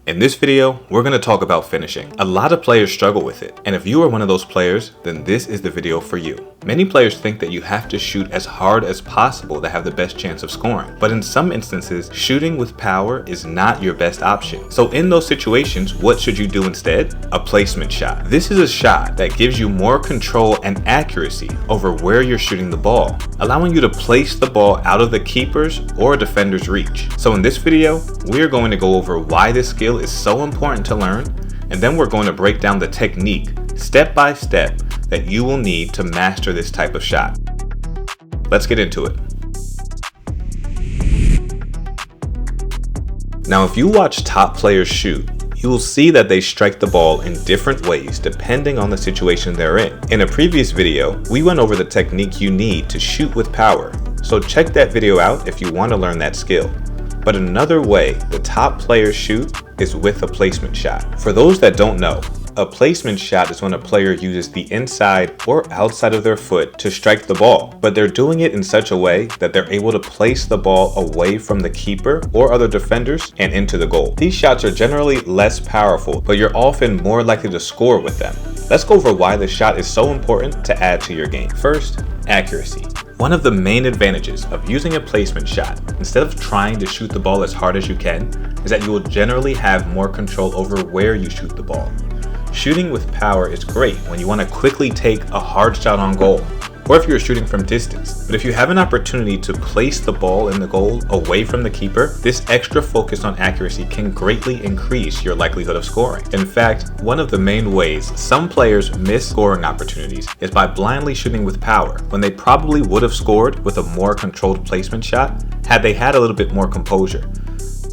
In this video, we're going to talk about finishing. A lot of players struggle with it, and if you are one of those players, then this is the video for you. Many players think that you have to shoot as hard as possible to have the best chance of scoring, but in some instances, shooting with power is not your best option. So in those situations, what should you do instead? A placement shot. This is a shot that gives you more control and accuracy over where you're shooting the ball, allowing you to place the ball out of the keeper's or defender's reach. So in this video, we are going to go over why this skill is so important to learn, and then we're going to break down the technique step by step that you will need to master this type of shot. Let's get into it. Now, if you watch top players shoot, you will see that they strike the ball in different ways depending on the situation they're in. In a previous video, we went over the technique you need to shoot with power, so check that video out if you want to learn that skill. But another way the top players shoot is with a placement shot. For those that don't know, a placement shot is when a player uses the inside or outside of their foot to strike the ball, but they're doing it in such a way that they're able to place the ball away from the keeper or other defenders and into the goal. These shots are generally less powerful, but you're often more likely to score with them. Let's go over why this shot is so important to add to your game. First, accuracy. One of the main advantages of using a placement shot, instead of trying to shoot the ball as hard as you can, is that you will generally have more control over where you shoot the ball. Shooting with power is great when you want to quickly take a hard shot on goal, or if you're shooting from distance. But if you have an opportunity to place the ball in the goal away from the keeper, this extra focus on accuracy can greatly increase your likelihood of scoring. In fact, one of the main ways some players miss scoring opportunities is by blindly shooting with power, when they probably would have scored with a more controlled placement shot had they had a little bit more composure.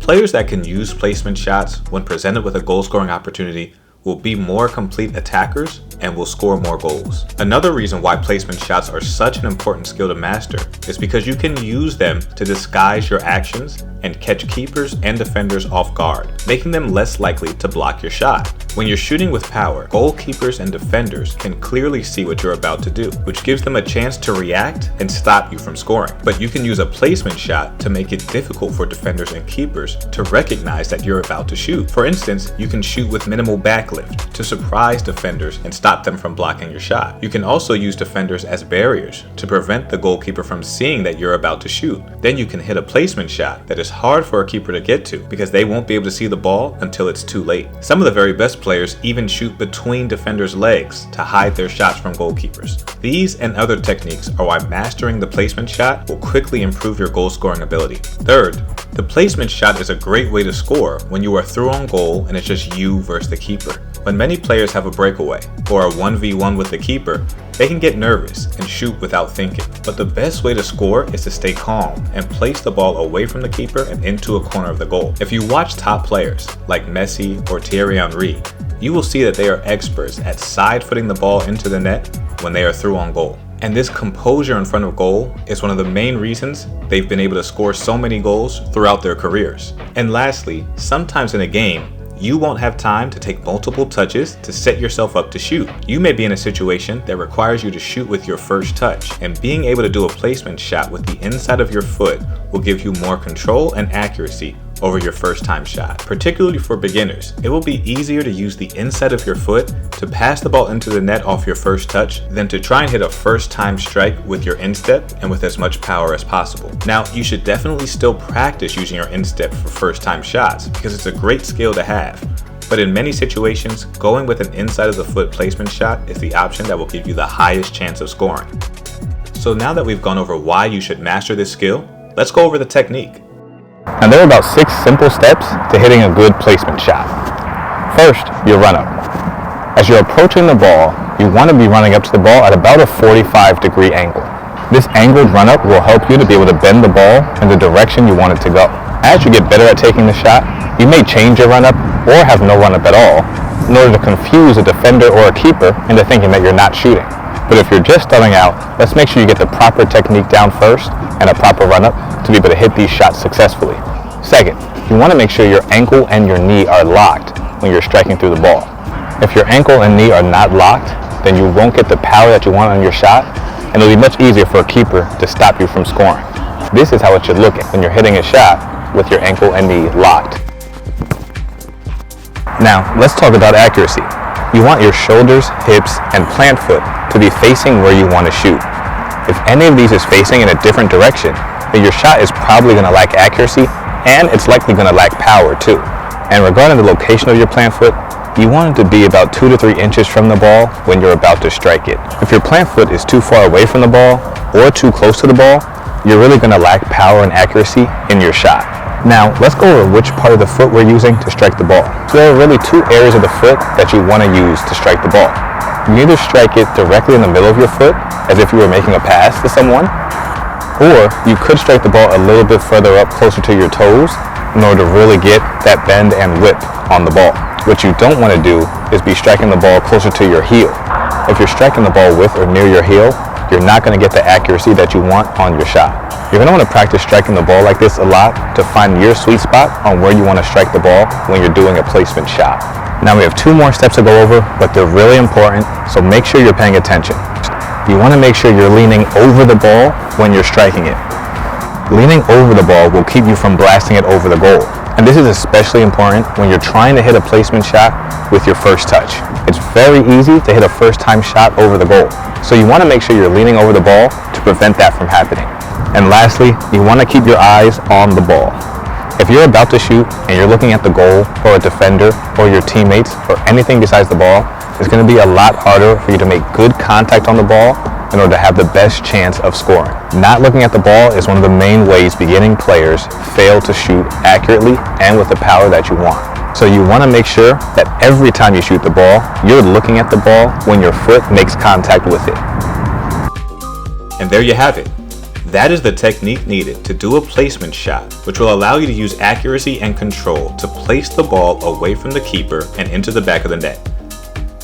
Players that can use placement shots when presented with a goal-scoring opportunity will be more complete attackers and will score more goals. Another reason why placement shots are such an important skill to master is because you can use them to disguise your actions and catch keepers and defenders off guard, making them less likely to block your shot. When you're shooting with power, goalkeepers and defenders can clearly see what you're about to do, which gives them a chance to react and stop you from scoring. But you can use a placement shot to make it difficult for defenders and keepers to recognize that you're about to shoot. For instance, you can shoot with minimal backlift to surprise defenders and stop them from blocking your shot. You can also use defenders as barriers to prevent the goalkeeper from seeing that you're about to shoot. Then you can hit a placement shot that is hard for a keeper to get to because they won't be able to see the ball until it's too late. Some of the very best players even shoot between defenders' legs to hide their shots from goalkeepers. These and other techniques are why mastering the placement shot will quickly improve your goal scoring ability. Third, the placement shot is a great way to score when you are through on goal and it's just you versus the keeper. When many players have a breakaway or a 1v1 with the keeper, they can get nervous and shoot without thinking. But the best way to score is to stay calm and place the ball away from the keeper and into a corner of the goal. If you watch top players like Messi or Thierry Henry, you will see that they are experts at side-footing the ball into the net when they are through on goal. And this composure in front of goal is one of the main reasons they've been able to score so many goals throughout their careers. And lastly, sometimes in a game, you won't have time to take multiple touches to set yourself up to shoot. You may be in a situation that requires you to shoot with your first touch, and being able to do a placement shot with the inside of your foot will give you more control and accuracy over your first time shot. Particularly for beginners, it will be easier to use the inside of your foot to pass the ball into the net off your first touch than to try and hit a first time strike with your instep and with as much power as possible. Now, you should definitely still practice using your instep for first time shots because it's a great skill to have. But in many situations, going with an inside of the foot placement shot is the option that will give you the highest chance of scoring. So now that we've gone over why you should master this skill, let's go over the technique. Now there are about 6 simple steps to hitting a good placement shot. First, your run up. As you're approaching the ball, you want to be running up to the ball at about a 45-degree angle. This angled run up will help you to be able to bend the ball in the direction you want it to go. As you get better at taking the shot, you may change your run up or have no run up at all in order to confuse a defender or a keeper into thinking that you're not shooting. But if you're just starting out, let's make sure you get the proper technique down first and a proper run-up to be able to hit these shots successfully. Second, you want to make sure your ankle and your knee are locked when you're striking through the ball. If your ankle and knee are not locked, then you won't get the power that you want on your shot, and it'll be much easier for a keeper to stop you from scoring. This is how it should look when you're hitting a shot with your ankle and knee locked. Now, let's talk about accuracy. You want your shoulders, hips, and plant foot to be facing where you want to shoot. If any of these is facing in a different direction, then your shot is probably going to lack accuracy, and it's likely going to lack power too. And regarding the location of your plant foot, you want it to be about 2 to 3 inches from the ball when you're about to strike it. If your plant foot is too far away from the ball or too close to the ball, you're really going to lack power and accuracy in your shot. Now, let's go over which part of the foot we're using to strike the ball. So there are really 2 areas of the foot that you want to use to strike the ball. You either strike it directly in the middle of your foot, as if you were making a pass to someone, or you could strike the ball a little bit further up closer to your toes in order to really get that bend and whip on the ball. What you don't want to do is be striking the ball closer to your heel. If you're striking the ball with or near your heel, you're not going to get the accuracy that you want on your shot. You're going to want to practice striking the ball like this a lot to find your sweet spot on where you want to strike the ball when you're doing a placement shot. Now we have 2 more steps to go over, but they're really important, so make sure you're paying attention. You want to make sure you're leaning over the ball when you're striking it. Leaning over the ball will keep you from blasting it over the goal. And this is especially important when you're trying to hit a placement shot with your first touch. It's very easy to hit a first time shot over the goal. So you want to make sure you're leaning over the ball to prevent that from happening. And lastly, you want to keep your eyes on the ball. If you're about to shoot and you're looking at the goal or a defender or your teammates or anything besides the ball, it's going to be a lot harder for you to make good contact on the ball in order to have the best chance of scoring. Not looking at the ball is one of the main ways beginning players fail to shoot accurately and with the power that you want. So you want to make sure that every time you shoot the ball, you're looking at the ball when your foot makes contact with it. And there you have it. That is the technique needed to do a placement shot, which will allow you to use accuracy and control to place the ball away from the keeper and into the back of the net.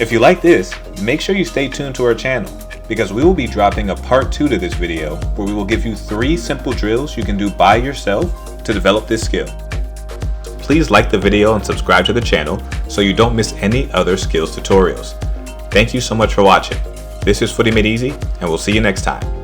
If you like this, make sure you stay tuned to our channel, because we will be dropping a part 2 to this video where we will give you 3 simple drills you can do by yourself to develop this skill. Please like the video and subscribe to the channel so you don't miss any other skills tutorials. Thank you so much for watching. This is Footy Made Easy, and we'll see you next time.